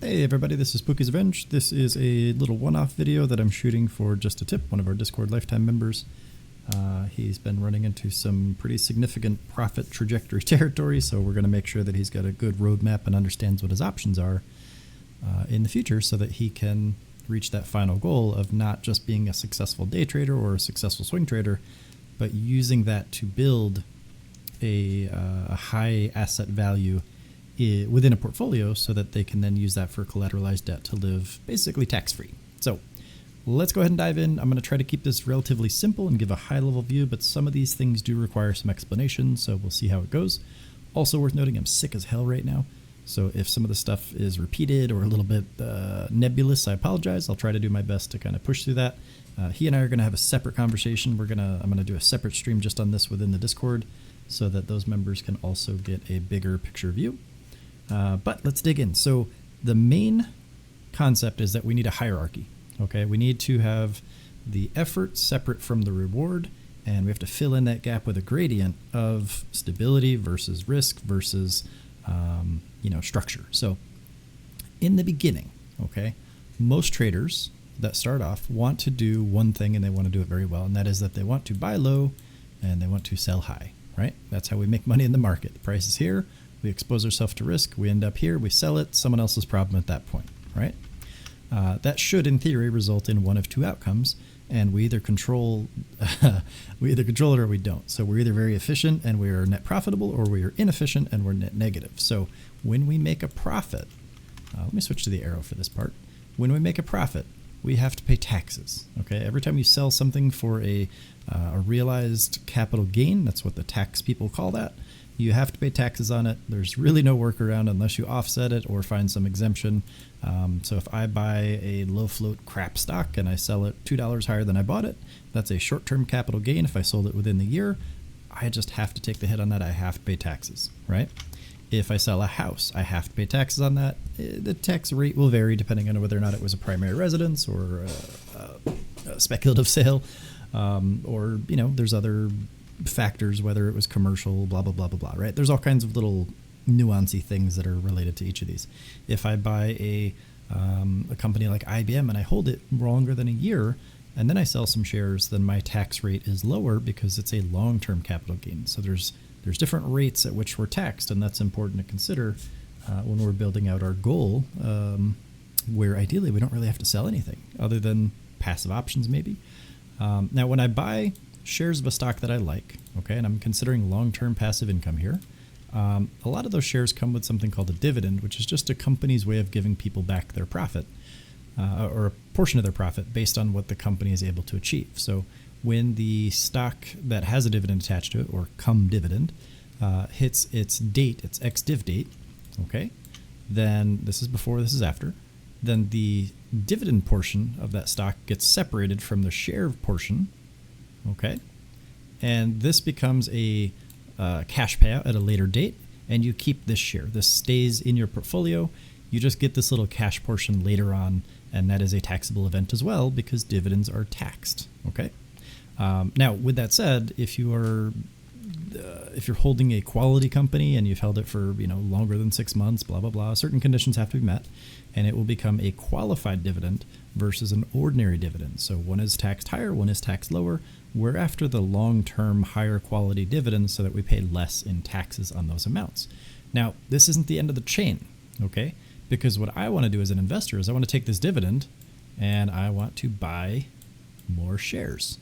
Hey everybody, this is Pookie's Revenge. This is a little one-off video that I'm shooting for just a tip, one of our Discord lifetime members. He's been running into some pretty significant profit trajectory territory, so we're going to make sure that he's got a good roadmap and understands what his options are in the future so that he can reach that final goal of not just being a successful day trader or a successful swing trader, but using that to build a high asset value within a portfolio so that they can then use that for collateralized debt to live basically tax-free. So let's go ahead and dive in. I'm going to try to keep this relatively simple and give a high-level view, but some of these things do require some explanation, so we'll see how it goes. Also worth noting, I'm sick as hell right now, so if some of the stuff is repeated or a little bit nebulous, I apologize. I'll try to do my best to kind of push through that. He and I are going to have a separate conversation. I'm going to do a separate stream just on this within the Discord so that those members can also get a bigger picture view. But let's dig in. So the main concept is that we need a hierarchy. Okay, we need to have the effort separate from the reward, and we have to fill in that gap with a gradient of stability versus risk versus structure. So in the beginning, okay, most traders that start off want to do one thing, and they want to do it very well, and that is that they want to buy low and they want to sell high. Right? That's how we make money in the market. The price is here. We expose ourselves to risk. We end up here. We sell it. Someone else's problem at that point, right? That should, in theory, result in one of two outcomes, and we either control it or we don't. So we're either very efficient and we are net profitable, or we are inefficient and we're net negative. So when we make a profit, let me switch to the arrow for this part. When we make a profit, we have to pay taxes. Okay, every time you sell something for a realized capital gain, that's what the tax people call that. You have to pay taxes on it. There's really no workaround unless you offset it or find some exemption. So if I buy a low float crap stock and I sell it $2 higher than I bought it, that's a short-term capital gain. If I sold it within the year, I just have to take the hit on that. I have to pay taxes, right? If I sell a house, I have to pay taxes on that. The tax rate will vary depending on whether or not it was a primary residence or a speculative sale, or there's other factors, whether it was commercial, blah, blah, blah, blah, blah, right? There's all kinds of little nuancy things that are related to each of these. If I buy a company like IBM and I hold it longer than a year, and then I sell some shares, then my tax rate is lower because it's a long-term capital gain. So there's different rates at which we're taxed, and that's important to consider when we're building out our goal, where ideally we don't really have to sell anything other than passive options maybe. Now, when I buy shares of a stock that I like, okay, and I'm considering long-term passive income here, a lot of those shares come with something called a dividend, which is just a company's way of giving people back their profit, or a portion of their profit based on what the company is able to achieve. So when the stock that has a dividend attached to it, or cum dividend, hits its date, its ex-div date, okay, then this is before, this is after, then the dividend portion of that stock gets separated from the share portion. Okay, and this becomes a cash payout at a later date, and you keep this share. This stays in your portfolio. You just get this little cash portion later on, and that is a taxable event as well because dividends are taxed. Okay, now with that said, if you're holding a quality company and you've held it for longer than 6 months, blah blah blah, certain conditions have to be met, and it will become a qualified dividend versus an ordinary dividend. So one is taxed higher, one is taxed lower. We're after the long-term higher quality dividends so that we pay less in taxes on those amounts. Now, this isn't the end of the chain, okay? Because what I want to do as an investor is I want to take this dividend and I want to buy more shares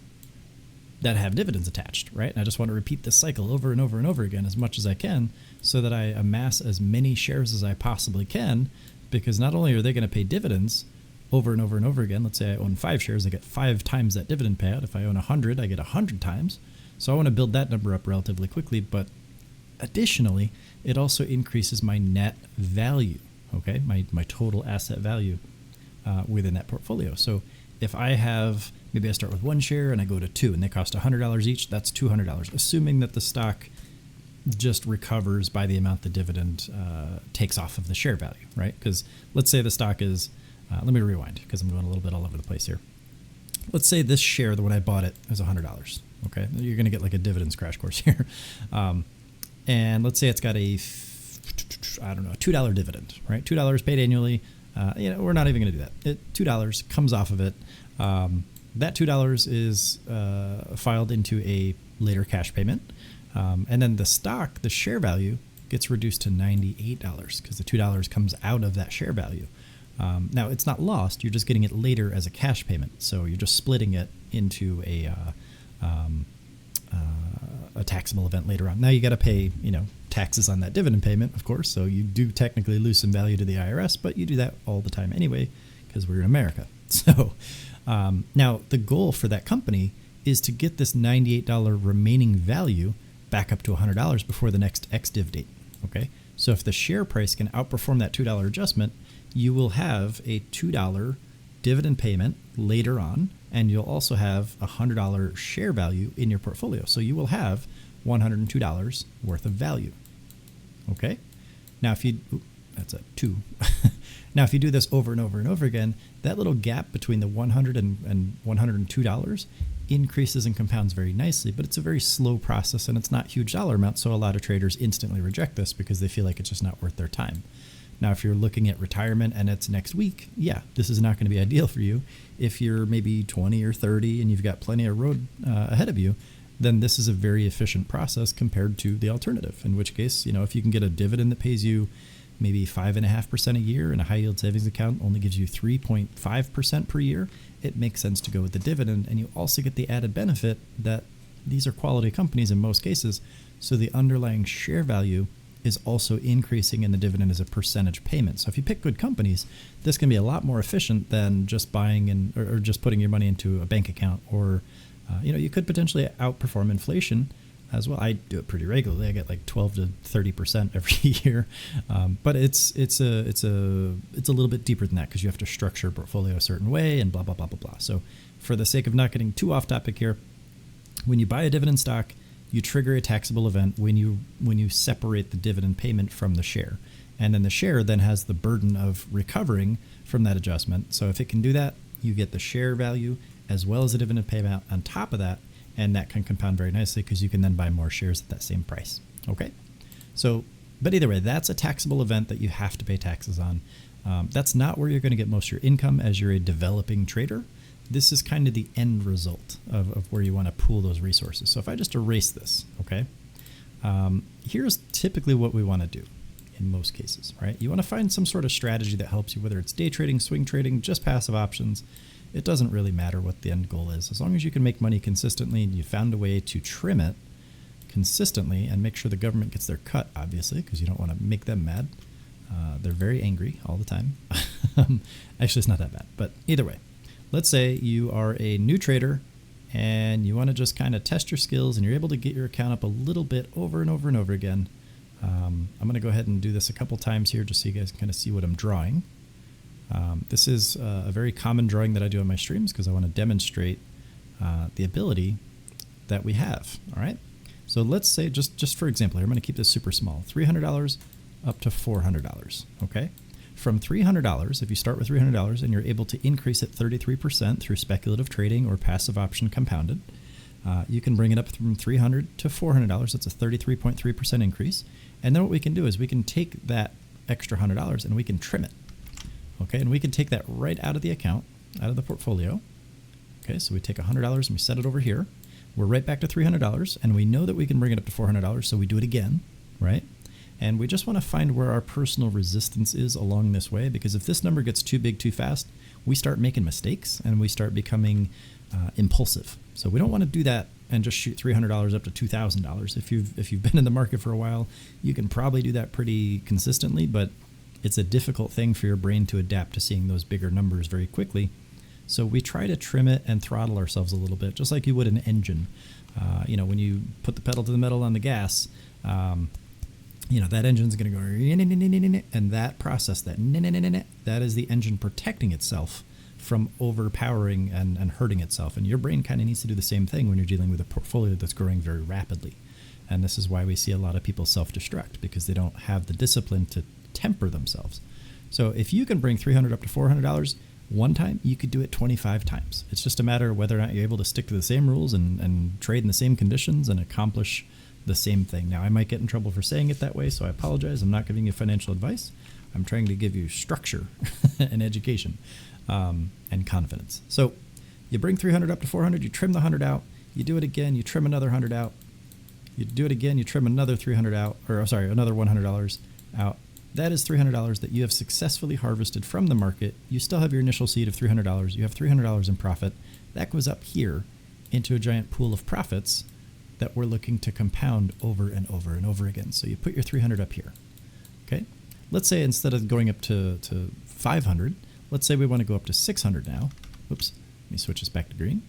that have dividends attached, right? And I just want to repeat this cycle over and over and over again as much as I can so that I amass as many shares as I possibly can, because not only are they going to pay dividends over and over and over again. Let's say I own 5 shares, I get 5 times that dividend payout. If I own 100, I get 100 times. So I want to build that number up relatively quickly, but additionally, it also increases my net value, okay? My total asset value within that portfolio. So if I have, maybe I start with 1 share and I go to 2 and they cost $100 each, that's $200, assuming that the stock just recovers by the amount the dividend takes off of the share value, right? Because let's say the stock is, let me rewind because I'm going a little bit all over the place here. Let's say this share, the one I bought it, is $100. Okay, you're going to get like a dividends crash course here. And let's say it's got a $2 dividend, right? $2 paid annually. we're not even going to do that. $2 comes off of it. That $2 is filed into a later cash payment. And then the stock, the share value, gets reduced to $98 because the $2 comes out of that share value. Now, it's not lost. You're just getting it later as a cash payment. So you're just splitting it into a taxable event later on. Now you got to pay, taxes on that dividend payment, of course. So you do technically lose some value to the IRS, but you do that all the time anyway because we're in America. So now the goal for that company is to get this $98 remaining value back up to $100 before the next ex-div date. Okay, so if the share price can outperform that $2 adjustment, you will have a $2 dividend payment later on, and you'll also have a $100 share value in your portfolio. So you will have $102 worth of value. Okay, now if you, that's a 2. Now if you do this over and over and over again, that little gap between the $100 and $102 increases and compounds very nicely, but it's a very slow process and it's not huge dollar amounts. So a lot of traders instantly reject this because they feel like it's just not worth their time. Now, if you're looking at retirement and it's next week, yeah, this is not going to be ideal for you. If you're maybe 20 or 30 and you've got plenty of road ahead of you, then this is a very efficient process compared to the alternative, in which case, if you can get a dividend that pays you maybe 5.5% a year and a high yield savings account only gives you 3.5% per year, it makes sense to go with the dividend. And you also get the added benefit that these are quality companies in most cases. So the underlying share value is also increasing in the dividend as a percentage payment. So if you pick good companies, this can be a lot more efficient than just buying or just putting your money into a bank account, or you could potentially outperform inflation as well. I do it pretty regularly. I get like 12 to 30% every year, but it's a little bit deeper than that because you have to structure a portfolio a certain way and blah blah blah blah blah. So for the sake of not getting too off topic here, when you buy a dividend stock, you trigger a taxable event when you separate the dividend payment from the share. And then the share then has the burden of recovering from that adjustment. So if it can do that, you get the share value as well as the dividend payment on top of that, and that can compound very nicely because you can then buy more shares at that same price. Okay? So, but either way, that's a taxable event that you have to pay taxes on. That's not where you're going to get most of your income as you're a developing trader. This is kind of the end result of where you want to pool those resources. So if I just erase this, okay, here's typically what we want to do in most cases, right? You want to find some sort of strategy that helps you, whether it's day trading, swing trading, just passive options. It doesn't really matter what the end goal is. As long as you can make money consistently and you found a way to trim it consistently and make sure the government gets their cut, obviously, because you don't want to make them mad. They're very angry all the time. Actually, it's not that bad, but either way. Let's say you are a new trader and you want to just kind of test your skills and you're able to get your account up a little bit over and over and over again. I'm going to go ahead and do this a couple times here just so you guys can kind of see what I'm drawing. This is a very common drawing that I do on my streams because I want to demonstrate the ability that we have. All right. So let's say just for example here, I'm going to keep this super small, $300 up to $400. Okay. From $300, if you start with $300 and you're able to increase it 33% through speculative trading or passive option compounded, you can bring it up from $300 to $400. That's a 33.3% increase. And then what we can do is we can take that extra $100 and we can trim it. Okay, and we can take that right out of the account, out of the portfolio. Okay, so we take $100 and we set it over here. We're right back to $300, and we know that we can bring it up to $400, so we do it again, right? And we just want to find where our personal resistance is along this way, because if this number gets too big too fast, we start making mistakes and we start becoming impulsive. So we don't want to do that and just shoot $300 up to $2,000. If you've been in the market for a while, you can probably do that pretty consistently, but it's a difficult thing for your brain to adapt to seeing those bigger numbers very quickly. So we try to trim it and throttle ourselves a little bit, just like you would an engine. When you put the pedal to the metal on the gas, that engine's going to go, and that process, that is the engine protecting itself from overpowering and hurting itself. And your brain kind of needs to do the same thing when you're dealing with a portfolio that's growing very rapidly. And this is why we see a lot of people self-destruct, because they don't have the discipline to temper themselves. So if you can bring $300 up to $400 one time, you could do it 25 times. It's just a matter of whether or not you're able to stick to the same rules and trade in the same conditions and accomplish the same thing. Now, I might get in trouble for saying it that way, so I apologize. I'm not giving you financial advice. I'm trying to give you structure and education and confidence. So you bring 300 up to 400, you trim the 100 out, you do it again, you trim another 100 out, you do it again, you trim another 300 out, or sorry, another $100 out. That is $300 that you have successfully harvested from the market. You still have your initial seed of $300. You have $300 in profit. That goes up here into a giant pool of profits that we're looking to compound over and over and over again. So you put your 300 up here. Okay. Let's say instead of going up to 500, let's say we want to go up to 600 now. Oops. Let me switch this back to green.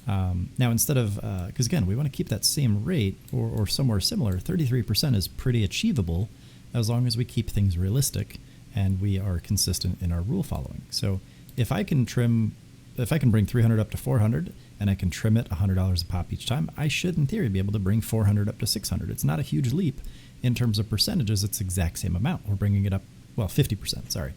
Now instead of, because again, we want to keep that same rate or somewhere similar, 33% is pretty achievable as long as we keep things realistic and we are consistent in our rule following. So if I can bring 300 up to 400 and I can trim it $100 a pop each time, I should in theory be able to bring 400 up to 600. It's not a huge leap in terms of percentages. It's the exact same amount. We're bringing it up, well, 50%, sorry.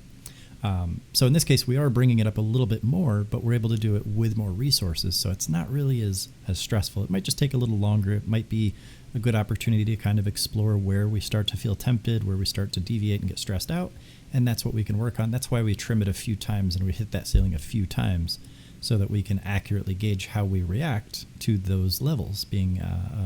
So in this case, we are bringing it up a little bit more, but we're able to do it with more resources. So it's not really as stressful. It might just take a little longer. It might be a good opportunity to kind of explore where we start to feel tempted, where we start to deviate and get stressed out. And that's what we can work on. That's why we trim it a few times and we hit that ceiling a few times so that we can accurately gauge how we react to those levels being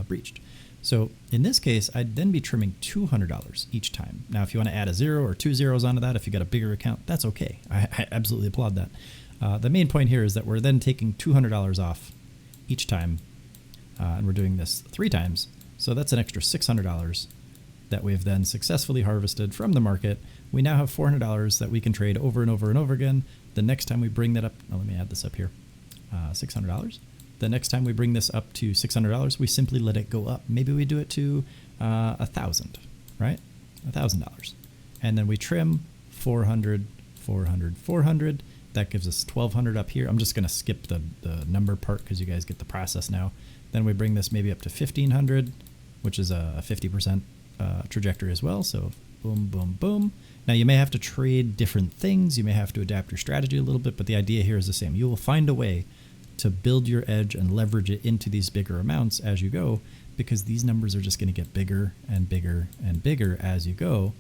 breached. So in this case, I'd then be trimming $200 each time. Now, if you want to add a 0 or 2 zeros onto that, if you got a bigger account, that's okay. I absolutely applaud that. The main point here is that we're then taking $200 off each time, and we're doing this 3 times. So that's an extra $600 that we've then successfully harvested from the market. We now have $400 that we can trade over and over and over again. The next time we bring that up, let me add this up here, $600. The next time we bring this up to $600, we simply let it go up. Maybe we do it to 1,000, right? $1,000. And then we trim 400, 400, 400. That gives us 1,200 up here. I'm just going to skip the number part because you guys get the process now. Then we bring this maybe up to 1,500, which is a 50% trajectory as well. So boom, boom, boom. Now you may have to trade different things. You may have to adapt your strategy a little bit, but the idea here is the same. You will find a way to build your edge and leverage it into these bigger amounts as you go, because these numbers are just going to get bigger and bigger and bigger as you go.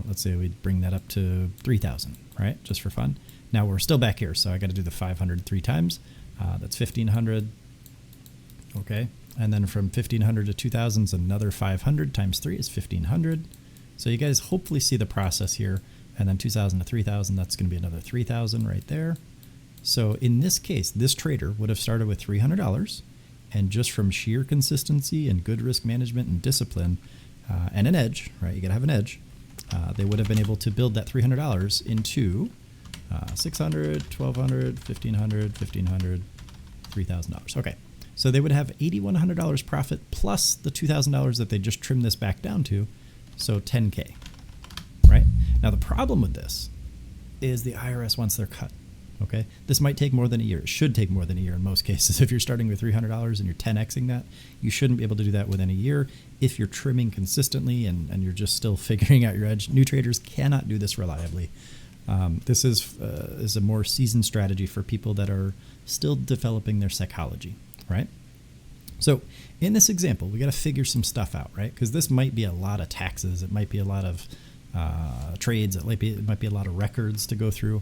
Let's say we bring that up to 3,000, right? Just for fun. Now we're still back here, so I got to do the 500 3 times. That's 1,500. Okay, and then from 1,500 to 2,000 is another 500 times 3 is 1,500. So you guys hopefully see the process here. And then 2,000 to 3,000, that's going to be another 3,000 right there. So in this case, this trader would have started with $300, and just from sheer consistency and good risk management and discipline and an edge, right? You got to have an edge. They would have been able to build that $300 into 600, 1,200, 1,500, 1,500, $3,000. Okay. So they would have $8,100 profit plus the $2,000 that they just trimmed this back down to. So 10K, right? Now the problem with this is the IRS wants their cut. Okay, this might take more than a year. It should take more than a year in most cases. If you're starting with $300 and you're 10xing that, you shouldn't be able to do that within a year. If you're trimming consistently and you're just still figuring out your edge, new traders cannot do this reliably. This is a more seasoned strategy for people that are still developing their psychology, right? So in this example, we got to figure some stuff out, right? Because this might be a lot of taxes. It might be a lot of trades. It might be a lot of records to go through.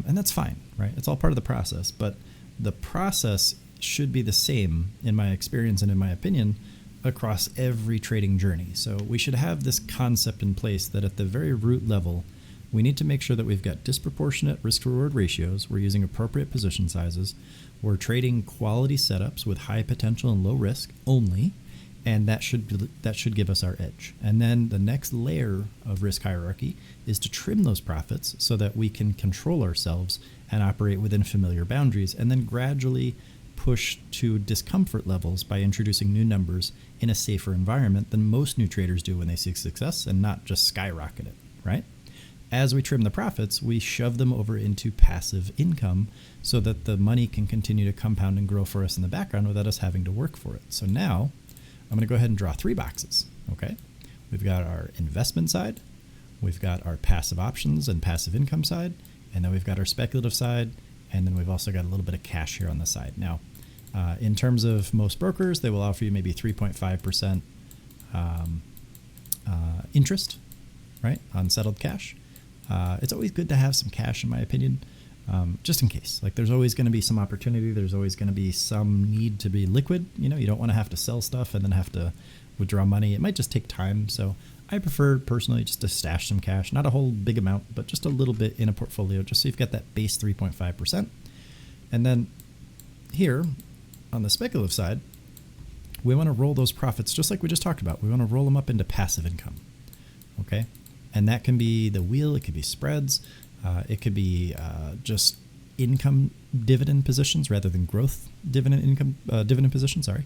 And that's fine, right? It's all part of the process, but the process should be the same in my experience and in my opinion across every trading journey. So we should have this concept in place that at the very root level, we need to make sure that we've got disproportionate risk-reward ratios. We're using appropriate position sizes. We're trading quality setups with high potential and low risk only, and that should give us our edge. And then the next layer of risk hierarchy is to trim those profits so that we can control ourselves and operate within familiar boundaries, and then gradually push to discomfort levels by introducing new numbers in a safer environment than most new traders do when they seek success, and not just skyrocket it, right? As we trim the profits, we shove them over into passive income so that the money can continue to compound and grow for us in the background without us having to work for it. So now I'm going to go ahead and draw 3 boxes, okay? We've got our investment side, we've got our passive options and passive income side, and then we've got our speculative side, and then we've also got a little bit of cash here on the side. Now, in terms of most brokers, they will offer you maybe 3.5% interest, right, on settled cash. It's always good to have some cash, in my opinion, just in case. Like, there's always going to be some opportunity. There's always going to be some need to be liquid. You know, you don't want to have to sell stuff and then have to withdraw money. It might just take time. So I prefer personally just to stash some cash, not a whole big amount, but just a little bit in a portfolio, just so you've got that base 3.5%. And then here on the speculative side, we want to roll those profits just like we just talked about. We want to roll them up into passive income. Okay. And that can be the wheel. It could be spreads. It could be just income dividend positions rather than growth dividend positions. Sorry.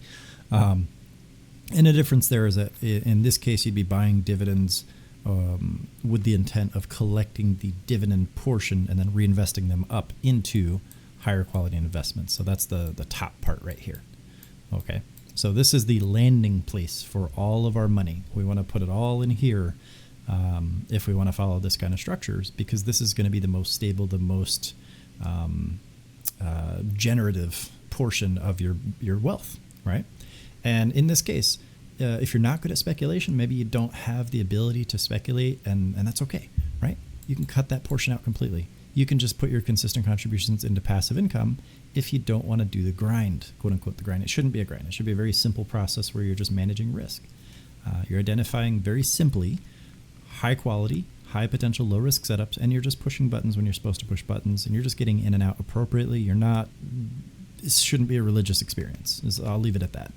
And the difference there is that in this case, you'd be buying dividends with the intent of collecting the dividend portion and then reinvesting them up into higher quality investments. So that's the top part right here. Okay. So this is the landing place for all of our money. We want to put it all in here if we want to follow this kind of structures, because this is going to be the most stable, the most generative portion of your wealth, right? And in this case, if you're not good at speculation, maybe you don't have the ability to speculate, and that's okay, right? You can cut that portion out completely. You can just put your consistent contributions into passive income if you don't want to do the grind, quote unquote, the grind. It shouldn't be a grind. It should be a very simple process where you're just managing risk. You're identifying very simply high quality, high potential, low risk setups, and you're just pushing buttons when you're supposed to push buttons, and you're just getting in and out appropriately. This shouldn't be a religious experience. I'll leave it at that.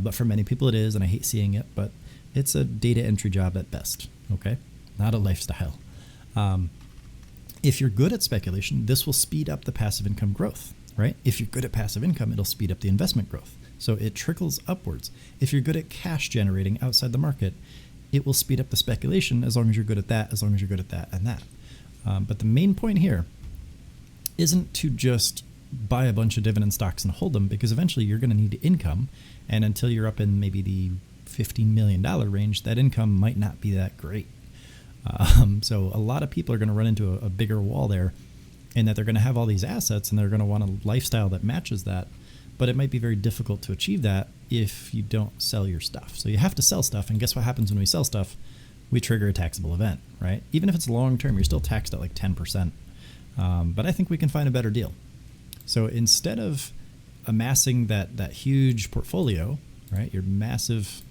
But for many people it is, and I hate seeing it, but it's a data entry job at best, okay? Not a lifestyle. If you're good at speculation, this will speed up the passive income growth, right? If you're good at passive income, it'll speed up the investment growth. So it trickles upwards. If you're good at cash generating outside the market, it will speed up the speculation as long as you're good at that, as long as you're good at that and that. But the main point here isn't to just buy a bunch of dividend stocks and hold them, because eventually you're going to need income. And until you're up in maybe the $15 million range, that income might not be that great. So a lot of people are going to run into a bigger wall there, in that they're going to have all these assets and they're going to want a lifestyle that matches that. But it might be very difficult to achieve that if you don't sell your stuff. So you have to sell stuff. And guess what happens when we sell stuff? We trigger a taxable event, right? Even if it's long term, you're still taxed at like 10%. But I think we can find a better deal. So instead of amassing that huge portfolio, right, your massive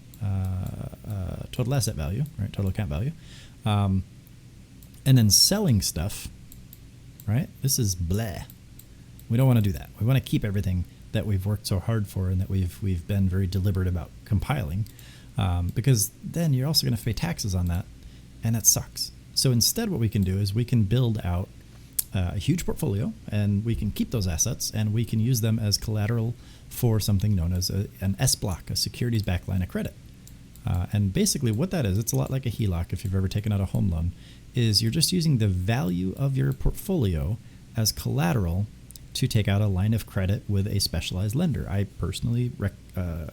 total asset value, right, total account value, and then selling stuff, right, this is bleh. We don't want to do that. We want to keep everything that we've worked so hard for and that we've been very deliberate about compiling, because then you're also going to pay taxes on that, and that sucks. So instead what we can do is we can build out a huge portfolio, and we can keep those assets, and we can use them as collateral for something known as an S block, a securities backed line of credit. And basically what that is, it's a lot like a HELOC if you've ever taken out a home loan, is you're just using the value of your portfolio as collateral to take out a line of credit with a specialized lender. I personally, I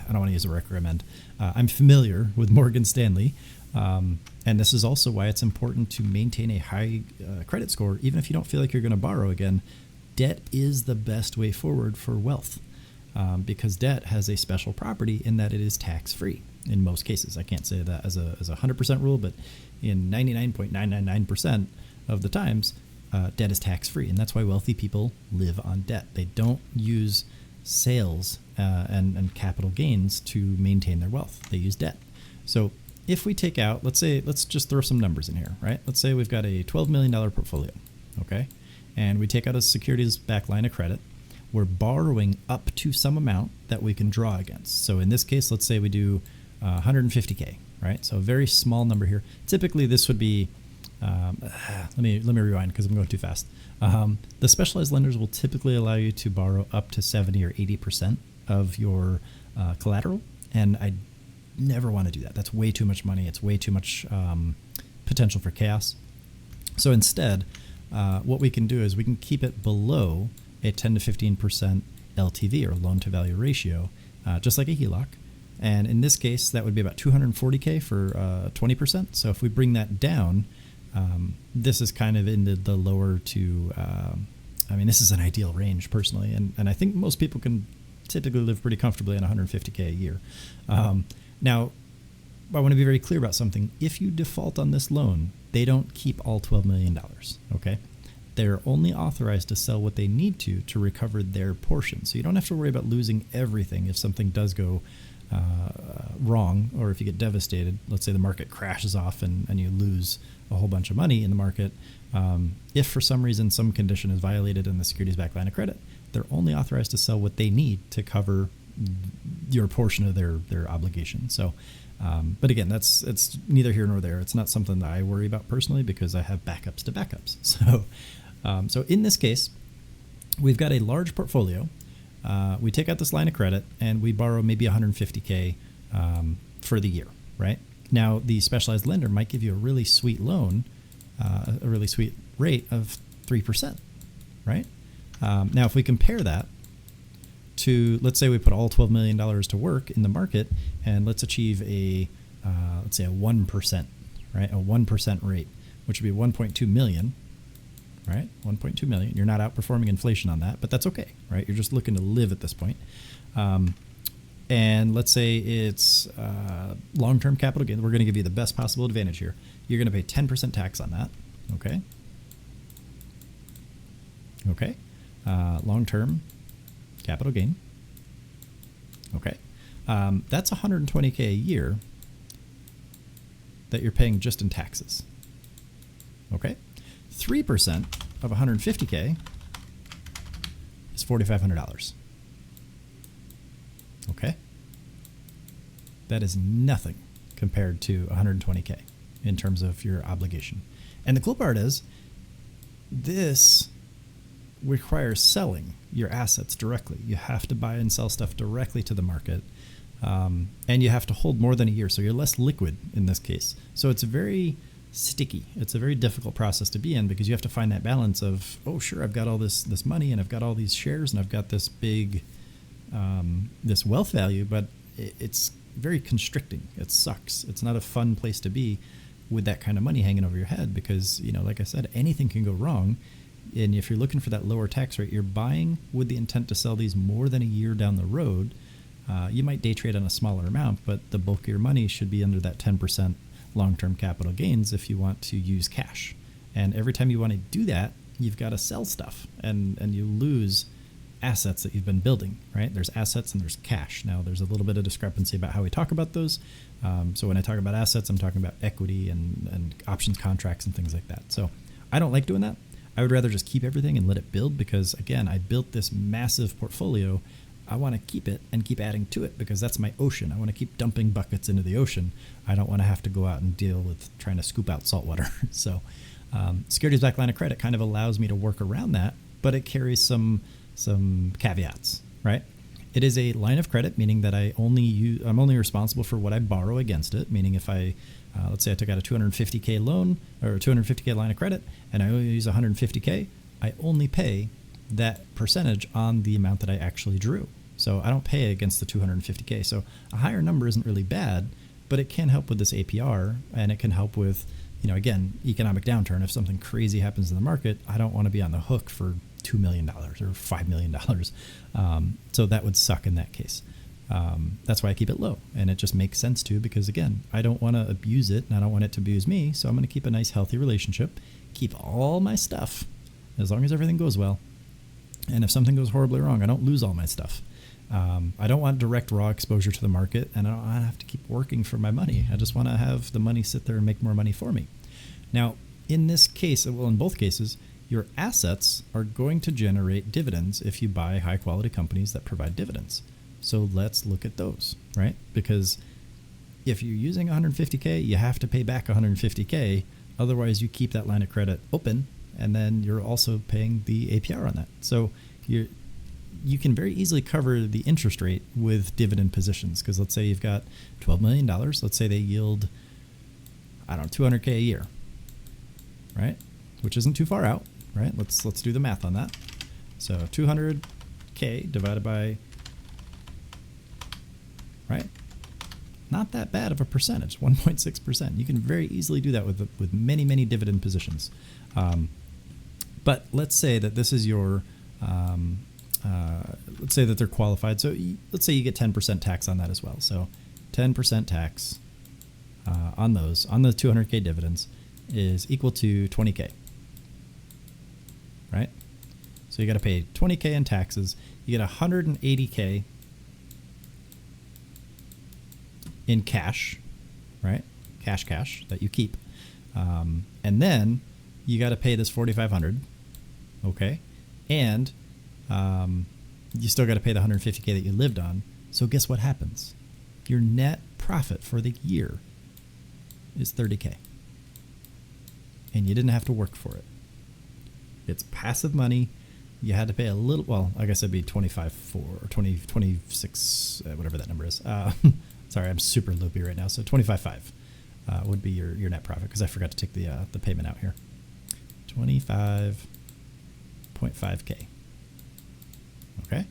don't want to use a recommend. I'm familiar with Morgan Stanley. And this is also why it's important to maintain a high credit score, even if you don't feel like you're going to borrow again. Debt is the best way forward for wealth, because debt has a special property in that it is tax-free in most cases. I can't say that as a 100% rule, but in 99.999% of the times, debt is tax-free, and that's why wealthy people live on debt. They don't use sales and capital gains to maintain their wealth. They use debt. So if we take out, let's just throw some numbers in here, right? Let's say we've got a $12 million portfolio, okay? And we take out a securities backed line of credit. We're borrowing up to some amount that we can draw against. So in this case, let's say we do 150K, right? So a very small number here. Typically this would be, let me rewind because I'm going too fast. The specialized lenders will typically allow you to borrow up to 70 or 80% of your collateral. And I never want to do that. That's way too much money. It's way too much potential for chaos. So instead, what we can do is we can keep it below a 10 to 15% LTV, or loan to value ratio, just like a HELOC. And in this case, that would be about 240K for 20%. So if we bring that down, this is kind of in the lower to, this is an ideal range personally. And I think most people can typically live pretty comfortably on 150K a year. Now, I want to be very clear about something. If you default on this loan, they don't keep all $12 million, okay? They're only authorized to sell what they need to recover their portion. So you don't have to worry about losing everything if something does go wrong, or if you get devastated. Let's say the market crashes off and you lose a whole bunch of money in the market. If for some reason some condition is violated in the securities-backed line of credit, they're only authorized to sell what they need to cover your portion of their obligation. So, but again, it's neither here nor there. It's not something that I worry about personally because I have backups to backups. So in this case, we've got a large portfolio. We take out this line of credit and we borrow maybe $150K for the year, right? Now, the specialized lender might give you a really sweet loan, a really sweet rate of 3%, right? Now, if we compare that to, let's say we put all $12 million to work in the market and let's achieve let's say a 1%, right? A 1% rate, which would be 1.2 million, right? 1.2 million. You're not outperforming inflation on that, but that's okay, right? You're just looking to live at this point. And let's say it's long-term capital gain. We're going to give you the best possible advantage here. You're going to pay 10% tax on that, okay? Okay. Long-term capital gain. Okay. That's $120K a year that you're paying just in taxes. Okay. 3% of $150K is $4,500. Okay. That is nothing compared to $120K in terms of your obligation. And the cool part is this requires selling your assets directly. You have to buy and sell stuff directly to the market. And you have to hold more than a year. So you're less liquid in this case. So it's very sticky. It's a very difficult process to be in because you have to find that balance of, oh, sure, I've got all this money and I've got all these shares and I've got this big, this wealth value, but it's very constricting. It sucks. It's not a fun place to be with that kind of money hanging over your head because, like I said, anything can go wrong. And if you're looking for that lower tax rate, you're buying with the intent to sell these more than a year down the road. You might day trade on a smaller amount, but the bulk of your money should be under that 10% long-term capital gains if you want to use cash. And every time you want to do that, you've got to sell stuff and you lose assets that you've been building, right? There's assets and there's cash. Now, there's a little bit of discrepancy about how we talk about those. So when I talk about assets, I'm talking about equity and options contracts and things like that. So I don't like doing that. I would rather just keep everything and let it build because, again, I built this massive portfolio. I want to keep it and keep adding to it because that's my ocean. I want to keep dumping buckets into the ocean. I don't want to have to go out and deal with trying to scoop out salt water. So securities-backed line of credit kind of allows me to work around that, but it carries some caveats, right? It is a line of credit, meaning that I'm only responsible for what I borrow against it, meaning if let's say I took out a $250K loan or a $250K line of credit and I only use $150K, I only pay that percentage on the amount that I actually drew. So I don't pay against the $250K. So a higher number isn't really bad, but it can help with this APR and it can help with, again, economic downturn. If something crazy happens in the market, I don't want to be on the hook for $2 million or $5 million. So that would suck in that case. That's why I keep it low. And it just makes sense to because, again, I don't want to abuse it and I don't want it to abuse me. So I'm going to keep a nice, healthy relationship, keep all my stuff as long as everything goes well. And if something goes horribly wrong, I don't lose all my stuff. I don't want direct raw exposure to the market and I don't want to have to keep working for my money. I just want to have the money sit there and make more money for me. Now, in this case, well, in both cases, your assets are going to generate dividends if you buy high quality companies that provide dividends. So let's look at those, right? Because if you're using 150K, you have to pay back 150K. Otherwise, you keep that line of credit open, and then you're also paying the APR on that. So you can very easily cover the interest rate with dividend positions. Because let's say you've got $12 million. Let's say they yield, 200K a year, right? Which isn't too far out, right? Let's do the math on that. So 200K divided by, right? Not that bad of a percentage, 1.6%. You can very easily do that with many, many dividend positions. But let's say that this is your, let's say that they're qualified. So let's say you get 10% tax on that as well. So 10% tax on the 200K dividends. is equal to 20K, right? So you got to pay 20K in taxes. You get 180K in cash, right? Cash that you keep. And then you got to pay this 4,500, okay? And you still got to pay the 150K that you lived on. So guess what happens? Your net profit for the year is 30K. And you didn't have to work for it. It's passive money. You had to pay a little, well, I guess it'd be 25 or 26, whatever that number is. Sorry, I'm super loopy right now. So 25.5 would be your net profit, because I forgot to take the payment out here. 25.5K. Okay?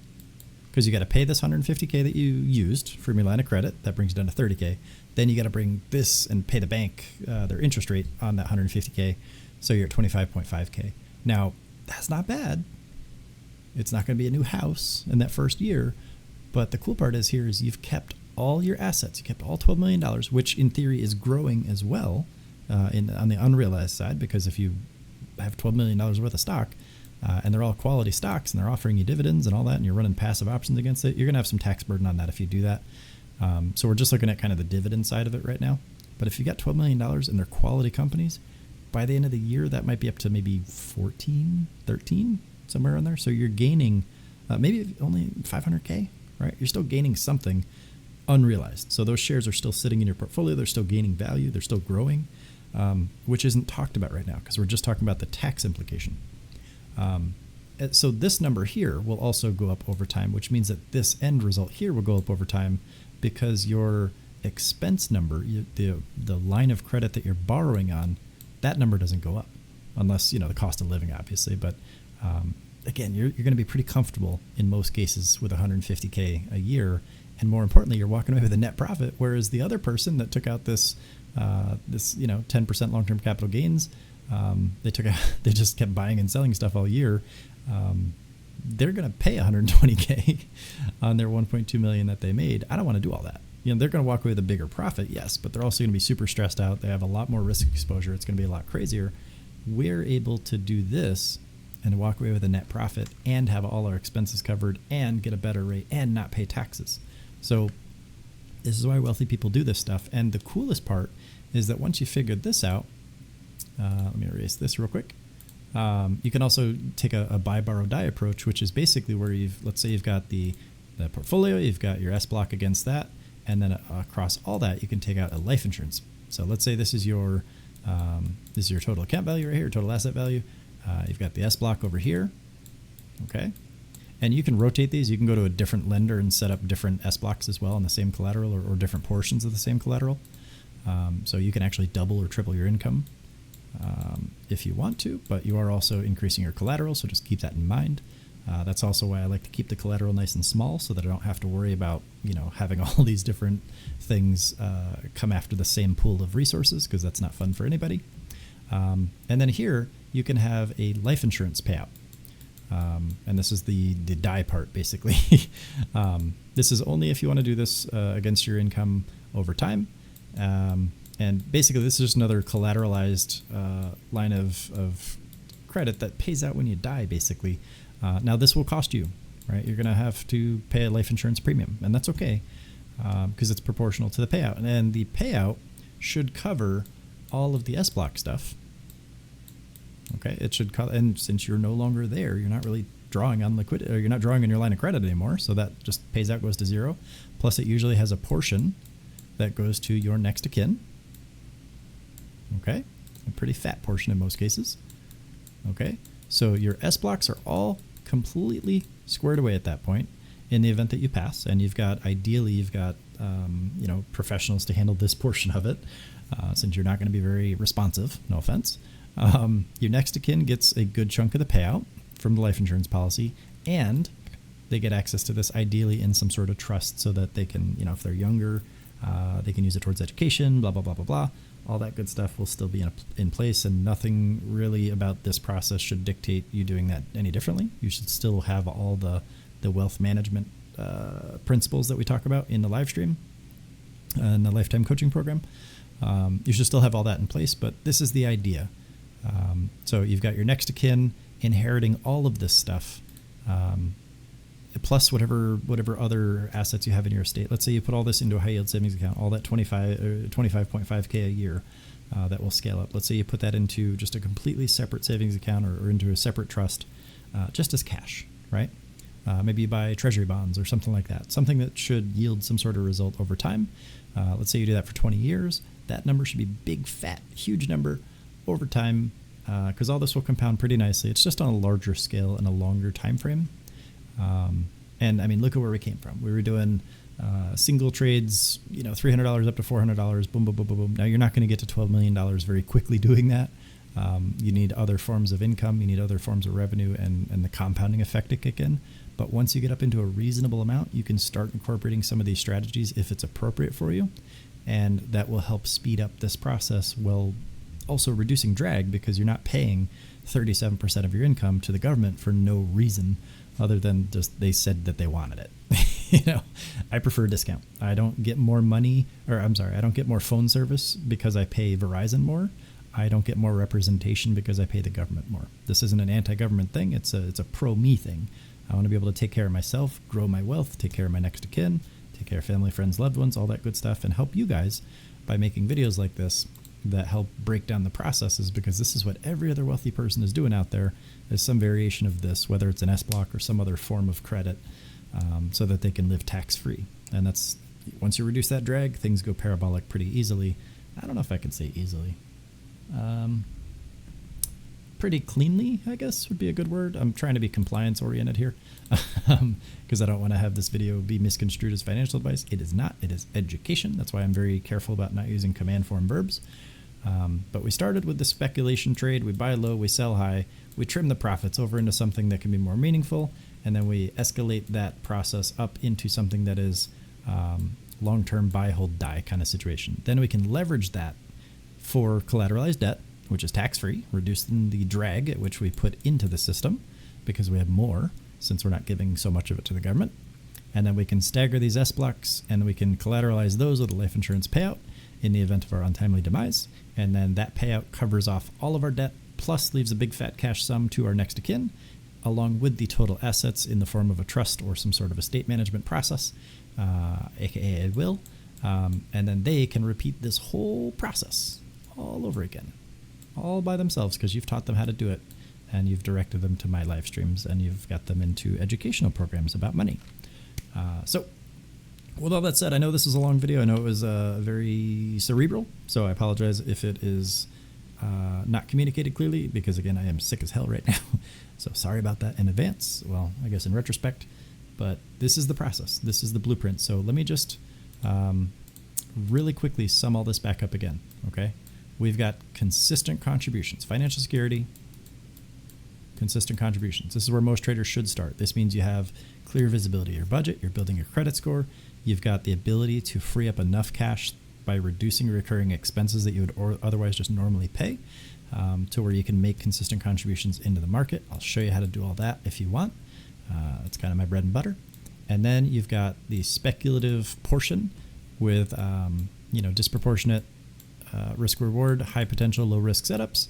Because you got to pay this 150K that you used from your line of credit. That brings you down to 30K. Then you got to bring this and pay the bank their interest rate on that 150K. So you're at 25.5K. Now, that's not bad. It's not going to be a new house in that first year. But the cool part is here is you've kept all your assets. You kept all $12 million, which in theory is growing as well on the unrealized side, because if you have $12 million worth of stock, and they're all quality stocks and they're offering you dividends and all that, and you're running passive options against it, you're going to have some tax burden on that if you do that. So we're just looking at kind of the dividend side of it right now. But if you got $12 million and they're quality companies, by the end of the year, that might be up to maybe 14, 13, somewhere in there. So you're gaining maybe only 500K, right? You're still gaining something unrealized. So those shares are still sitting in your portfolio. They're still gaining value. They're still growing, which isn't talked about right now because we're just talking about the tax implication. So this number here will also go up over time, which means that this end result here will go up over time because your expense number, the line of credit that you're borrowing on, that number doesn't go up unless, the cost of living, obviously. But again, you're going to be pretty comfortable in most cases with 150K a year. And more importantly, you're walking away with a net profit, whereas the other person that took out this 10% long-term capital gains, they just kept buying and selling stuff all year. They're going to pay 120K on their 1.2 million that they made. I don't want to do all that. They're going to walk away with a bigger profit, yes, but they're also going to be super stressed out. They have a lot more risk exposure. It's going to be a lot crazier. We're able to do this and walk away with a net profit and have all our expenses covered and get a better rate and not pay taxes. So this is why wealthy people do this stuff. And the coolest part is that once you figured this out, let me erase this real quick. You can also take a buy, borrow, die approach, which is basically where let's say you've got the portfolio, you've got your S block against that, and then across all that, you can take out a life insurance. So let's say this is your total account value right here, total asset value. You've got the S block over here, okay? And you can rotate these. You can go to a different lender and set up different S blocks as well on the same collateral or different portions of the same collateral. So you can actually double or triple your income if you want to, but you are also increasing your collateral, so just keep that in mind. That's also why I like to keep the collateral nice and small so that I don't have to worry about having all these different things come after the same pool of resources, because that's not fun for anybody. And then here you can have a life insurance payout. And this is the die part, basically. This is only if you want to do this against your income over time. And basically, this is just another collateralized line of credit that pays out when you die, basically. Now, this will cost you, right? You're going to have to pay a life insurance premium, and that's okay because it's proportional to the payout. And the payout should cover all of the S block stuff. Okay, it should cover, and since you're no longer there, you're not really drawing on liquidity, or you're not drawing on your line of credit anymore, so that just pays out, goes to zero. Plus, it usually has a portion that goes to your next of kin. Okay, a pretty fat portion in most cases. Okay, so your S blocks are all completely squared away at that point in the event that you pass, and ideally you've got professionals to handle this portion of it, since you're not going to be very responsive, no offense. Your next of kin gets a good chunk of the payout from the life insurance policy, and they get access to this ideally in some sort of trust so that they can, if they're younger, they can use it towards education, blah, blah, blah, blah, blah. All that good stuff will still be in place, and nothing really about this process should dictate you doing that any differently. You should still have all the wealth management principles that we talk about in the live stream and the lifetime coaching program. You should still have all that in place, but this is the idea. So you've got your next of kin inheriting all of this stuff, plus whatever other assets you have in your estate. Let's say you put all this into a high yield savings account, all that 25.5K a year that will scale up. Let's say you put that into just a completely separate savings account or into a separate trust, just as cash, right? Maybe you buy treasury bonds or something like that, something that should yield some sort of result over time. Let's say you do that for 20 years. That number should be big, fat, huge number over time, because all this will compound pretty nicely. It's just on a larger scale and a longer time frame. And I mean, look at where we came from. We were doing single trades, $300 up to $400, boom, boom, boom, boom, boom. Now you're not going to get to $12 million very quickly doing that. You need other forms of income. You need other forms of revenue and the compounding effect to kick in. But once you get up into a reasonable amount, you can start incorporating some of these strategies if it's appropriate for you. And that will help speed up this process while also reducing drag, because you're not paying 37% of your income to the government for no reason other than just they said that they wanted it. I prefer a discount. I don't get more money, I don't get more phone service because I pay Verizon more. I don't get more representation because I pay the government more. This isn't an anti-government thing. It's a pro-me thing. I want to be able to take care of myself, grow my wealth, take care of my next of kin, take care of family, friends, loved ones, all that good stuff, and help you guys by making videos like this that help break down the processes, because this is what every other wealthy person is doing out there, is some variation of this, whether it's an S-block or some other form of credit, so that they can live tax-free. And that's, once you reduce that drag, things go parabolic pretty easily. I don't know if I can say easily. Pretty cleanly, I guess, would be a good word. I'm trying to be compliance oriented here, because I don't want to have this video be misconstrued as financial advice. It is not. It is education. That's why I'm very careful about not using command form verbs. But we started with the speculation trade. We buy low, we sell high, we trim the profits over into something that can be more meaningful, and then we escalate that process up into something that is long-term buy, hold, die kind of situation. Then we can leverage that for collateralized debt, which is tax-free, reducing the drag at which we put into the system because we have more, since we're not giving so much of it to the government. And then we can stagger these S-blocks, and we can collateralize those with a life insurance payout in the event of our untimely demise. And then that payout covers off all of our debt, plus leaves a big fat cash sum to our next of kin, along with the total assets in the form of a trust or some sort of estate management process, aka a will. And then they can repeat this whole process all over again, all by themselves, because you've taught them how to do it, and you've directed them to my live streams, and you've got them into educational programs about money. So with all that said, I know this is a long video. I know it was very cerebral, so I apologize if it is not communicated clearly, because again, I am sick as hell right now. So sorry about that in advance. Well, I guess in retrospect, but this is the process. This is the blueprint. So let me just really quickly sum all this back up again. Okay. We've got consistent contributions, financial security, consistent contributions. This is where most traders should start. This means you have clear visibility of your budget, you're building your credit score, you've got the ability to free up enough cash by reducing recurring expenses that you would otherwise just normally pay, to where you can make consistent contributions into the market. I'll show you how to do all that if you want. That's kind of my bread and butter. And then you've got the speculative portion with disproportionate risk reward, high potential, low risk setups.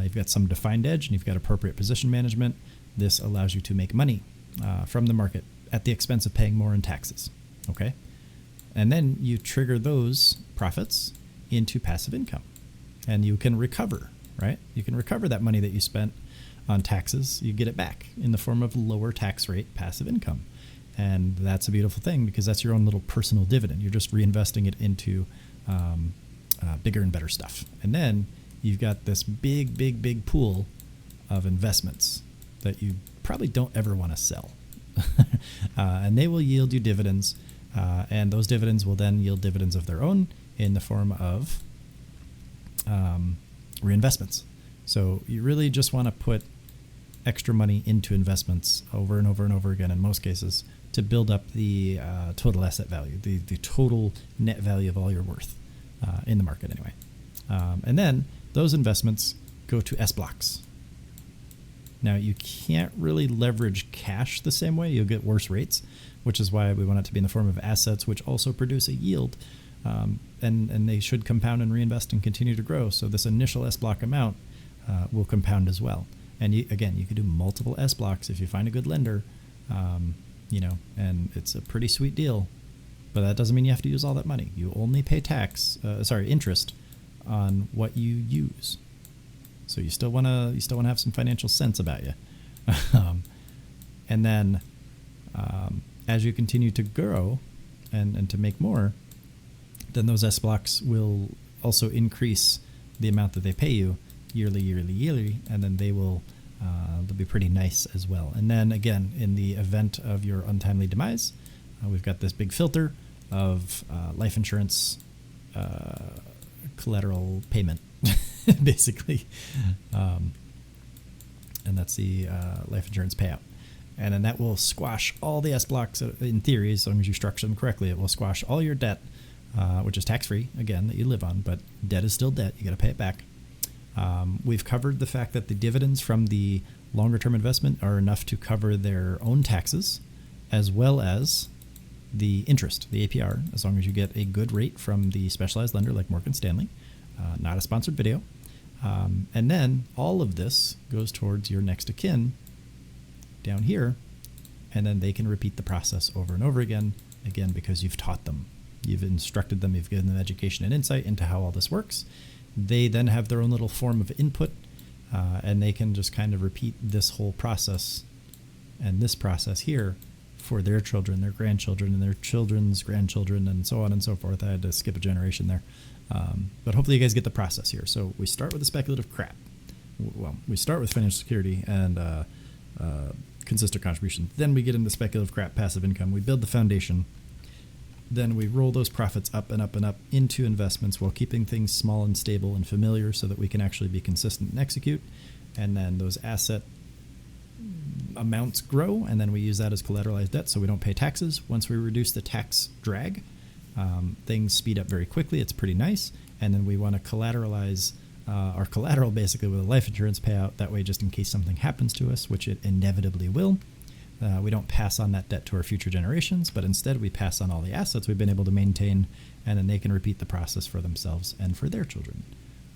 You've got some defined edge, and you've got appropriate position management. This allows you to make money from the market at the expense of paying more in taxes. Okay. And then you trigger those profits into passive income, and you can recover, right? You can recover that money that you spent on taxes. You get it back in the form of lower tax rate passive income. And that's a beautiful thing, because that's your own little personal dividend. You're just reinvesting it into bigger and better stuff. And then you've got this big pool of investments that you probably don't ever want to sell. And they will yield you dividends, and those dividends will then yield dividends of their own in the form of reinvestments. So you really just want to put extra money into investments over and over and over again in most cases to build up the total asset value, the total net value of all your worth in the market anyway. And then those investments go to S-blocks. Now, you can't really leverage cash the same way. You'll get worse rates, which is why we want it to be in the form of assets, which also produce a yield. and they should compound and reinvest and continue to grow. So this initial S block amount will compound as well. And you could do multiple S blocks if you find a good lender, and it's a pretty sweet deal. But that doesn't mean you have to use all that money. You only pay interest on what you use. So you still wanna have some financial sense about you. And then as you continue to grow and to make more, then those S blocks will also increase the amount that they pay you yearly, and then they'll be pretty nice as well. And then again, in the event of your untimely demise, we've got this big filter of life insurance collateral payment, basically, and that's the life insurance payout. And then that will squash all the S blocks, in theory, as long as you structure them correctly. It will squash all your debt, which is tax-free, again, that you live on, but debt is still debt. You got to pay it back. We've covered the fact that the dividends from the longer-term investment are enough to cover their own taxes, as well as the interest, the APR, as long as you get a good rate from the specialized lender like Morgan Stanley. Not a sponsored video. And then all of this goes towards your next of kin down here, and then they can repeat the process over and over again, because you've taught them. You've instructed them, you've given them education and insight into how all this works. They then have their own little form of input, and they can just kind of repeat this whole process and this process here for their children, their grandchildren, and their children's grandchildren, and so on and so forth. I had to skip a generation there. But hopefully you guys get the process here. So we start with the speculative crap. Well, we start with financial security and consistent contribution. Then we get into speculative crap, passive income. We build the foundation. Then we roll those profits up and up and up into investments while keeping things small and stable and familiar so that we can actually be consistent and execute. And then those asset amounts grow, and then we use that as collateralized debt so we don't pay taxes. Once we reduce the tax drag, things speed up very quickly. It's pretty nice. And then we want to collateralize our collateral basically with a life insurance payout. That way, just in case something happens to us, which it inevitably will, we don't pass on that debt to our future generations, but instead we pass on all the assets we've been able to maintain, and then they can repeat the process for themselves and for their children.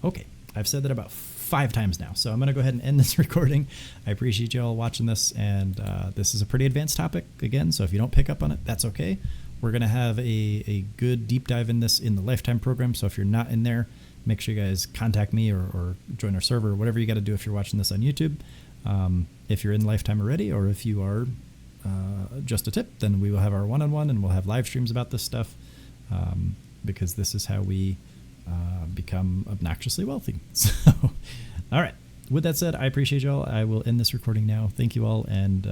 Okay, I've said that about 5 times now, so I'm going to go ahead and end this recording. I appreciate you all watching this, and this is a pretty advanced topic, again, so if you don't pick up on it, that's okay. We're going to have a good deep dive in this in the Lifetime program, so if you're not in there, make sure you guys contact me or join our server, or whatever you got to do if you're watching this on YouTube. If you're in Lifetime already, or if you are just a tip, then we will have our one-on-one, and we'll have live streams about this stuff, because this is how we become obnoxiously wealthy. So, all right. With that said, I appreciate you all. I will end this recording now. Thank you all, and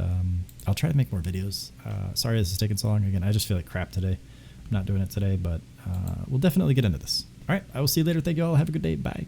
I'll try to make more videos. Sorry this is taking so long. Again, I just feel like crap today. I'm not doing it today, but we'll definitely get into this. All right. I will see you later. Thank you all. Have a good day. Bye.